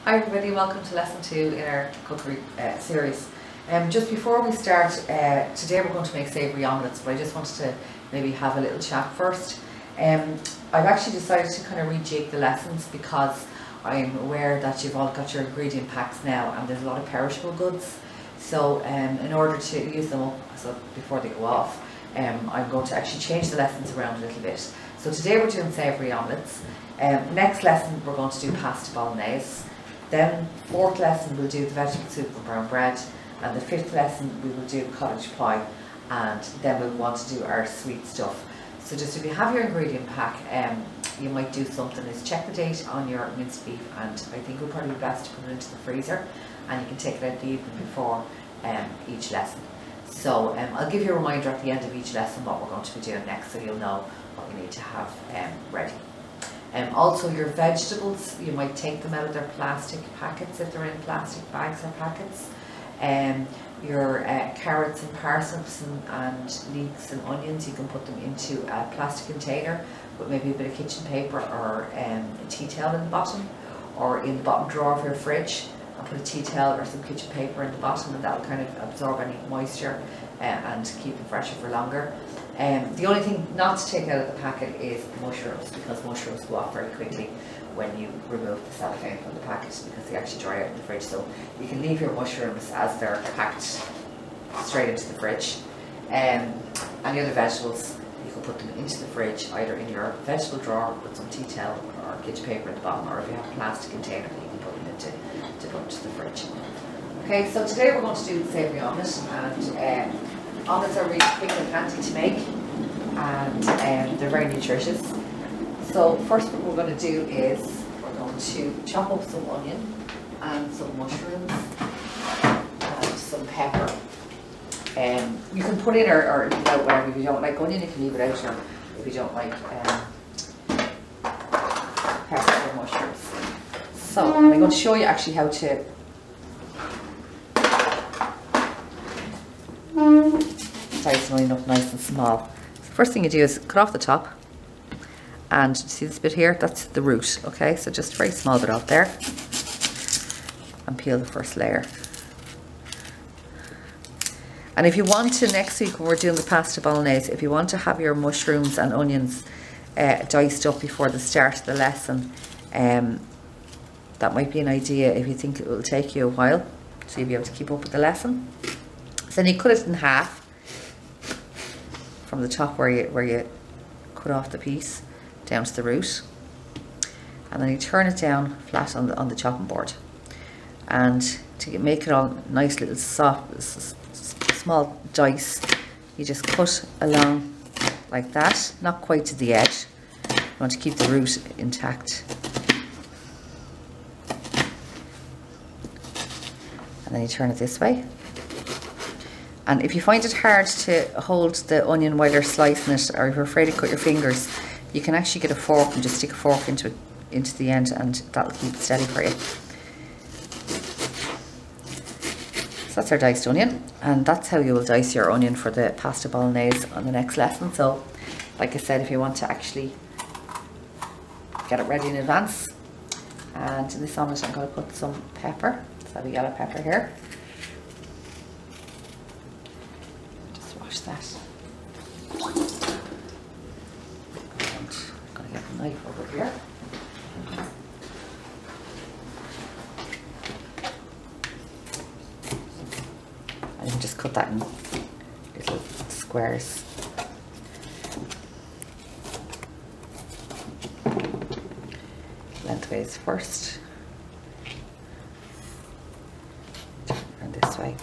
Hi everybody, welcome to lesson 2 in our cookery series. Just before we start, today we're going to make savoury omelettes, but I just wanted to maybe have a little chat first. I've actually decided to kind of rejig the lessons because I'm aware that you've all got your ingredient packs now and there's a lot of perishable goods. So in order to use them up so before they go off, I'm going to actually change the lessons around a little bit. So today we're doing savoury omelettes. Next lesson we're going to do pasta bolognese. Then fourth lesson we'll do the vegetable soup and brown bread, and the fifth lesson we will do cottage pie, and then we'll want to do our sweet stuff. So just if you have your ingredient pack, you might do something is check the date on your minced beef, and I think it would probably be best to put it into the freezer and you can take it out the evening before each lesson. So I'll give you a reminder at the end of each lesson what we're going to be doing next, so you'll know what you need to have ready. Also your vegetables, you might take them out of their plastic packets if they're in plastic bags or packets. Your carrots and parsnips and leeks and onions, you can put them into a plastic container with maybe a bit of kitchen paper or a tea towel in the bottom, or in the bottom drawer of your fridge, and put a tea towel or some kitchen paper in the bottom, and that will kind of absorb any moisture and keep them fresher for longer. The only thing not to take out of the packet is mushrooms, because mushrooms go off very quickly when you remove the cellophane from the packet, because they actually dry out in the fridge. So you can leave your mushrooms as they're packed straight into the fridge. And the other vegetables, you can put them into the fridge, either in your vegetable drawer with some tea towel or kitchen paper at the bottom, or if you have a plastic container, you can put them into the fridge. Okay, so today we're going to do the savoury omelette, and omelettes are really quick and handy to make, and they're very nutritious. So first what we're going to do is we're going to chop up some onion and some mushrooms and some pepper. You can put in or leave out whatever. If you don't like onion, you can leave it out, or if you don't like pepper or mushrooms. So I'm going to show you actually how to dice onion up nice and small. So first thing you do is cut off the top, and see this bit here, that's the root. Okay, so just a very small bit off there, and peel the first layer. And if you want to, next week when we're doing the pasta bolognese, if you want to have your mushrooms and onions diced up before the start of the lesson, that might be an idea if you think it will take you a while, so you'll be able to keep up with the lesson. So then you cut it in half from the top where you cut off the piece down to the root, and then you turn it down flat on the chopping board, and to make it all nice little soft small dice, you just cut along like that, not quite to the edge. You want to keep the root intact, and then you turn it this way. And if you find it hard to hold the onion while you're slicing it, or if you're afraid to cut your fingers, you can actually get a fork and just stick a fork into the end, and that'll keep it steady for you. So that's our diced onion, and that's how you will dice your onion for the pasta bolognese on the next lesson. So like I said, if you want to actually get it ready in advance. And in this omelette I'm going to put some pepper. So I have a yellow pepper here. That. And I'm going to get the knife over here. And you can just cut that in little squares. Lengthways first. Turn this way.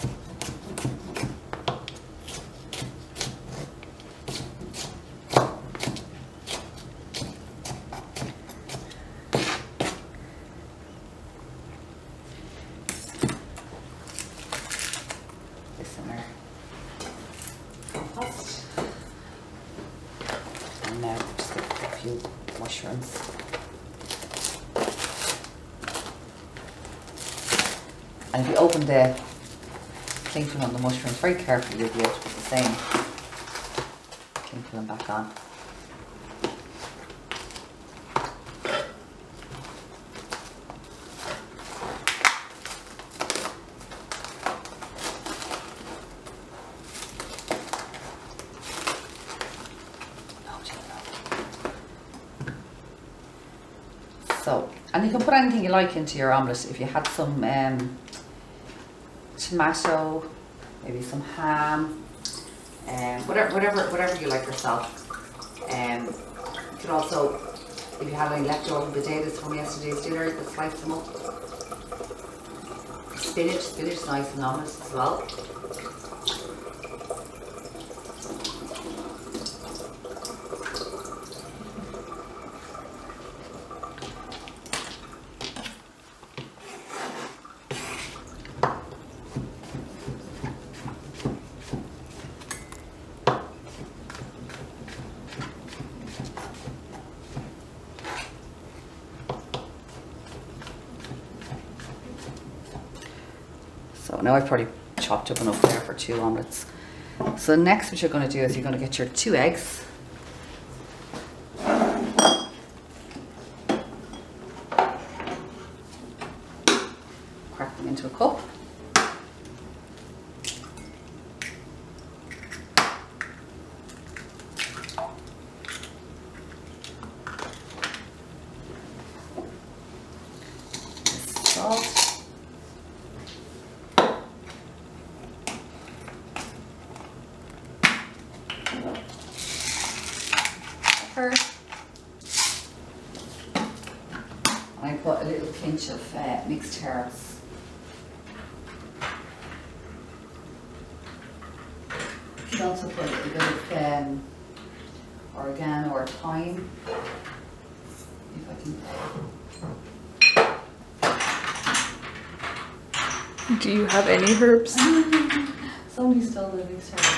And now just get a few mushrooms. And if you open the cling film on the mushrooms very carefully, you'll be able to put the same cling film back on. And you can put anything you like into your omelette. If you had some tomato, maybe some ham, whatever you like yourself. You can also, if you have any leftover potatoes from yesterday's dinner, you can slice them up. Spinach is nice in omelettes as well. So now I've probably chopped up enough there for 2 omelettes. So next what you're going to do is you're going to get your 2 eggs. Crack them into a cup. Salt. I put a little pinch of mixed herbs. You can also put a little bit of oregano or thyme. If I can. Do you have any herbs? Somebody stole the mixed herbs.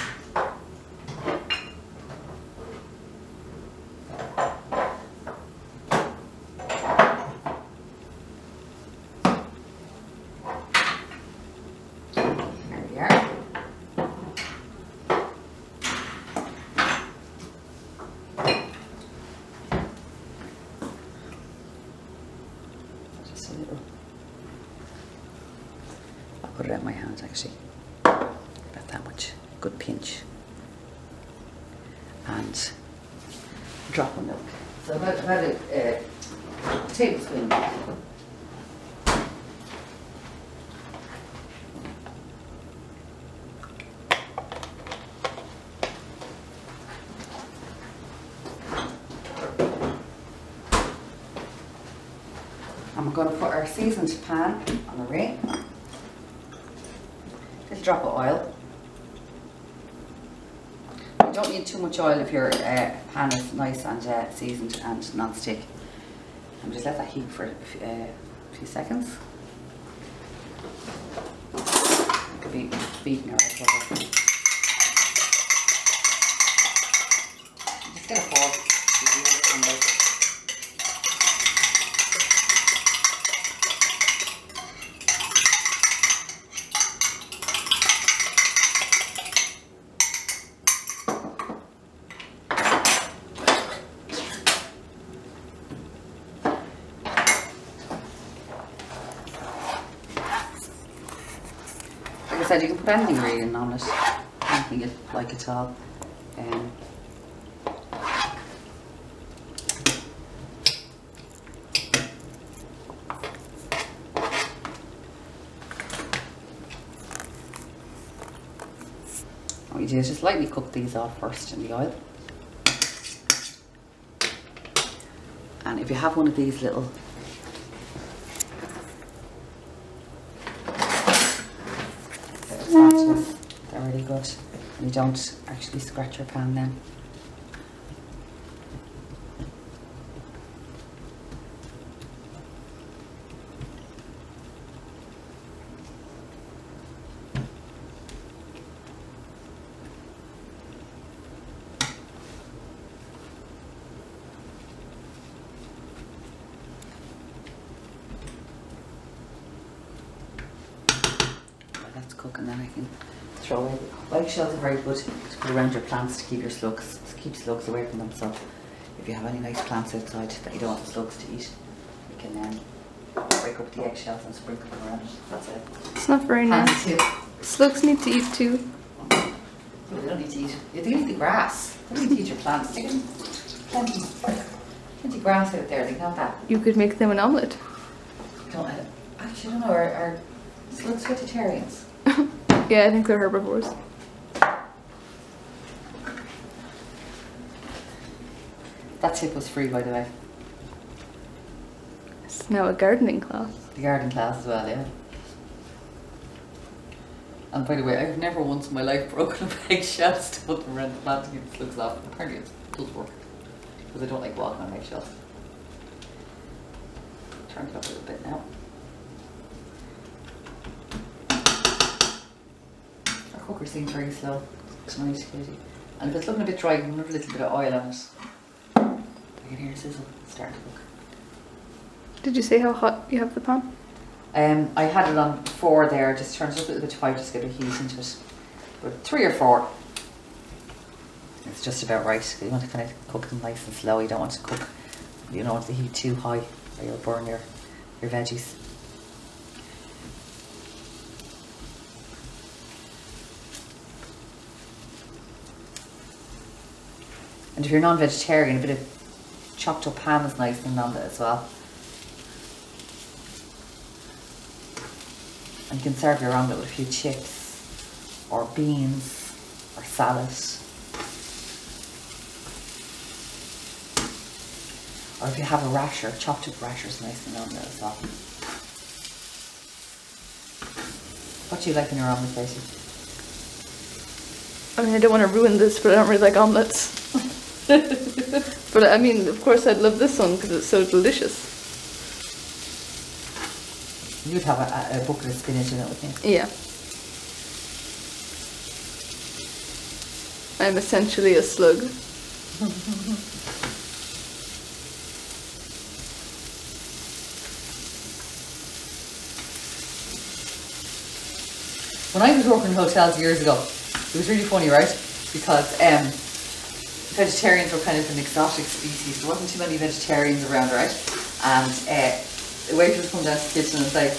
I'll put it out my hands actually. About that much. Good pinch. And a drop of milk. So about a tablespoon. And we're going to put our seasoned pan on the ring. Little drop of oil. You don't need too much oil if your pan is nice and seasoned and non-stick. And just let that heat for a few seconds. It could be beaten or whatever. Just get a fork. Like I said, you can put anything really in on it, anything you like at all. What you do is just lightly cook these off first in the oil. And if you have one of these little spatulas, they're really good. And you don't actually scratch your pan then. That's cooking, then I can throw in. Eggshells are very good to put around your plants to keep your slugs, away from them. So if you have any nice plants outside that you don't want the slugs to eat, you can break up the eggshells and sprinkle them around it. That's it. It's not very nice. Slugs need to eat too. No, they don't need to eat. They eat the grass. They don't need to eat your plants. They can plenty of grass out there, they can have that. You could make them an omelette. Actually, I don't know, are slugs vegetarians? Yeah, I think they're herbivores. That tip was free, by the way. It's now a gardening class. The garden class as well, yeah. And by the way, I've never once in my life broken a eggshells to put them around the plant to keep the slugs off. Apparently it does work. Because I don't like walking on eggshells. Turn it up a little bit now. Our cooker seems very slow tonight, Katie. And if it's looking a bit dry, I'm going to put a little bit of oil on it. I can hear a sizzle start to cook. Did you say how hot you have the pan? I had it on 4 there, just turned it up a little bit to 5 just to get a heat into it. But 3 or 4, it's just about right. You want to kind of cook them nice and slow. You don't want to cook, you don't want the heat too high or you'll burn your veggies. And if you're non-vegetarian, a bit of chopped up ham is nice and on it as well. And you can serve your omelette with a few chips or beans or salad. Or if you have a rasher, chopped up rasher is nice and on there as well. What do you like in your omelette, Katie? I mean, I don't want to ruin this, but I don't really like omelettes. But I mean, of course I'd love this one because it's so delicious. You'd have a bucket of spinach in it, wouldn't you? Yeah. I'm essentially a slug. When I was working in hotels years ago, it was really funny, right? Because vegetarians were kind of an exotic species. There wasn't too many vegetarians around, right? And the waitress would come down to the kitchen and say,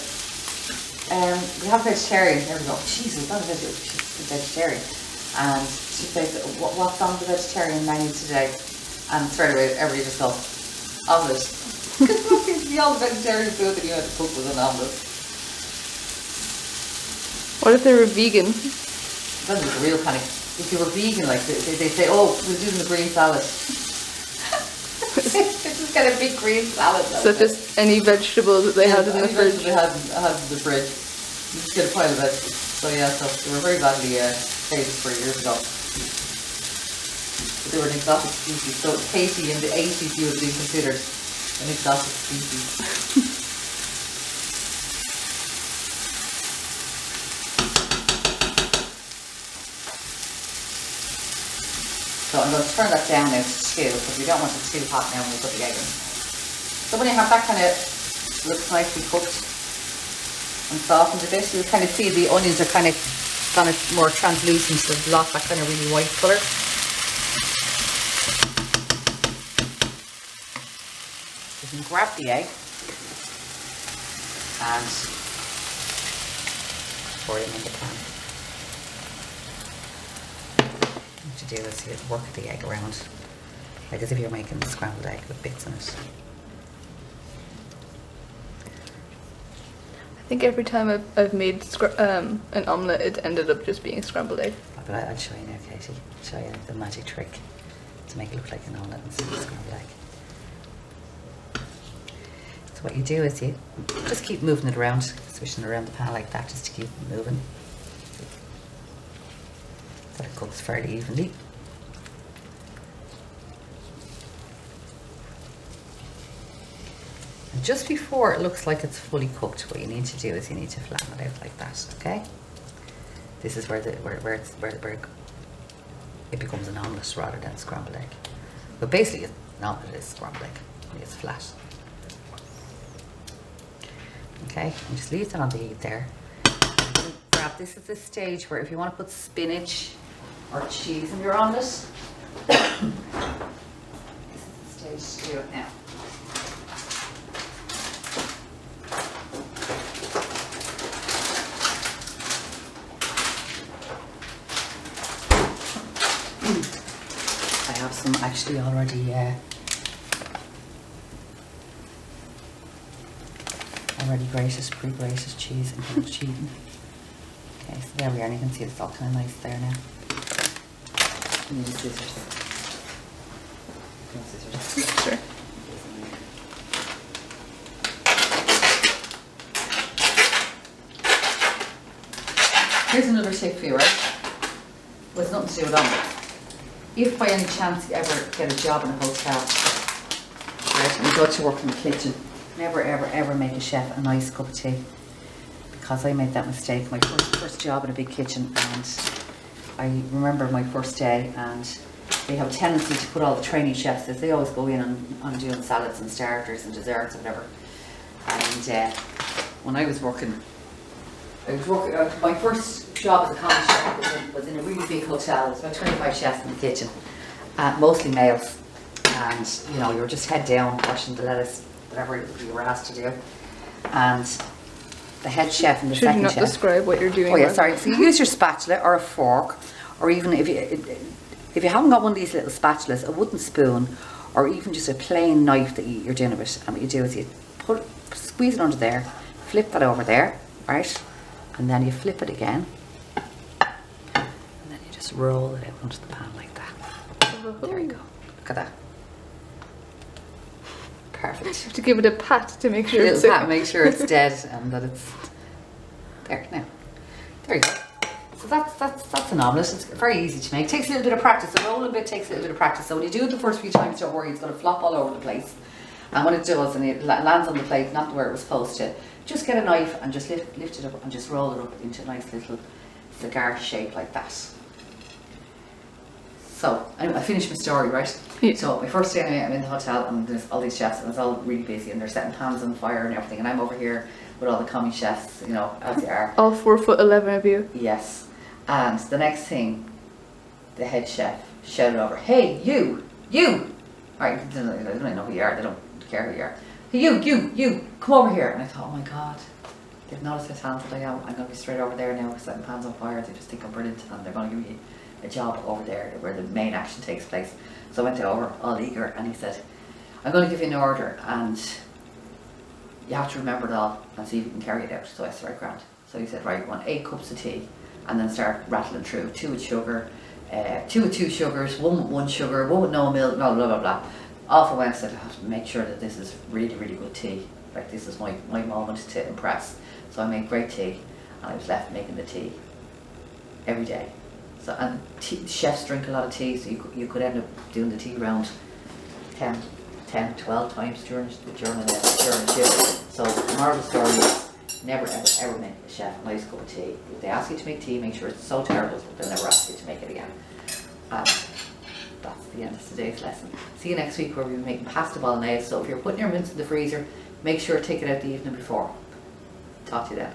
we have vegetarian. And everyone go, Jesus, not a vegetarian. And she'd say, what's on the vegetarian menu today? And straight away, everybody just goes, omelette. Because what seems to be all the vegetarian food that you had to cook was an omelette. What if they were vegan? Then there's a real panic. If you were vegan, like they say, oh, we're doing the green salad. They just get a big green salad. So just any vegetable that they had in the fridge. They had in the fridge. You just get a pile of vegetables. So yeah, so they were very badly hated for years ago. But they were an exotic species. So Katie in the 80s, you would be considered an exotic species. So I'm going to turn that down now to 2 because we don't want it too hot now when we put the egg in. So when you have that kind of looks nicely cooked and softened a bit, you'll kind of see the onions are kind of more translucent, so they've lost that kind of really white colour. You can grab the egg and pour it in the pan. Do is you work the egg around like as if you're making a scrambled egg with bits in it. I think every time I've made an omelette, it ended up just being a scrambled egg. But I'll show you now, Katie. I'll show you the magic trick to make it look like an omelette instead of a scrambled egg. So what you do is you just keep moving it around, swishing it around the pan like that, just to keep it moving. That it cooks fairly evenly. And just before it looks like it's fully cooked, what you need to do is you need to flatten it out like that, okay? This is where it becomes an omelette rather than a scrambled egg. But basically an omelette is scrambled egg, only it's flat. Okay, and just leave that on the heat there. Grab, this is the stage where if you want to put spinach or cheese in your omelette, this is the stage to do it now. I have some actually already already grated, pre-grated cheese and cottage cheese. Okay, so there we are, and you can see it's all kind of nice there now. You need scissors. Sure. Here's another tip for you, right? Well, it's nothing to do with omelets. If by any chance you ever get a job in a hotel, right, and you go to work in the kitchen, never ever ever make a chef a nice cup of tea. Because I made that mistake, my first job in a big kitchen, and I remember my first day, and they have a tendency to put all the training chefs, as they always go in on doing salads and starters and desserts and whatever. And when I was working, my first job as a common chef was in a really big hotel. There was about 25 chefs in the kitchen, mostly males. And you know, you were just head down washing the lettuce, whatever you were asked to do. And the head chef and the second chef. Should you not describe what you're doing? Oh yeah, sorry. So you use your spatula or a fork, or even if you haven't got one of these little spatulas, a wooden spoon, or even just a plain knife that you're doing it with. And what you do is you squeeze it under there, flip that over there, right? And then you flip it again, and then you just roll it out onto the pan like that. There you go. Look at that. Perfect. You have to give it a pat to make sure it's pat, make sure it's dead and that it's there now. There you go. So that's an omelette. It's very easy to make. Takes a little bit of practice. The rolling bit takes a little bit of practice. So when you do it the first few times, don't worry, it's going to flop all over the place. And when it does and it lands on the plate, not where it was supposed to, just get a knife and just lift it up and just roll it up into a nice little cigar shape like that. So anyway, I finished my story, right? Yeah. So my first day anyway, I'm in the hotel and there's all these chefs and it's all really busy and they're setting pans on fire and everything, and I'm over here with all the commie chefs, you know, as they are. All 4'11" of you. Yes. And the next thing, the head chef shouted over, "Hey, you! Right, they don't know who you are, they don't care who you are. Hey, you, come over here." And I thought, oh my God, they've noticed how talented I am. I'm going to be straight over there now setting pans on fire. They just think I'm brilliant and they're going to give me a job over there where the main action takes place. So I went over, all eager, and he said, "I'm going to give you an order and you have to remember it all and see if you can carry it out." So I said, "Right, grand." So he said, "Right, you want 8 cups of tea," and then start rattling through 2 with sugar, 2 with 2 sugars, 1 with 1 sugar, 1 with no milk, blah, blah, blah, blah. Off I went and said, "I have to make sure that this is really, really good tea. Like, this is my moment to impress." So I made great tea, and I was left making the tea every day. So, and chefs drink a lot of tea, so you could end up doing the tea round 10, 12 times during the shift. So the moral of the story is never ever make a chef a nice cup of tea. If they ask you to make tea, make sure it's so terrible that they'll never ask you to make it again. And that's the end of today's lesson. See you next week where we'll be making pasta bolognese. So if you're putting your mince in the freezer, make sure to take it out the evening before. Talk to you then.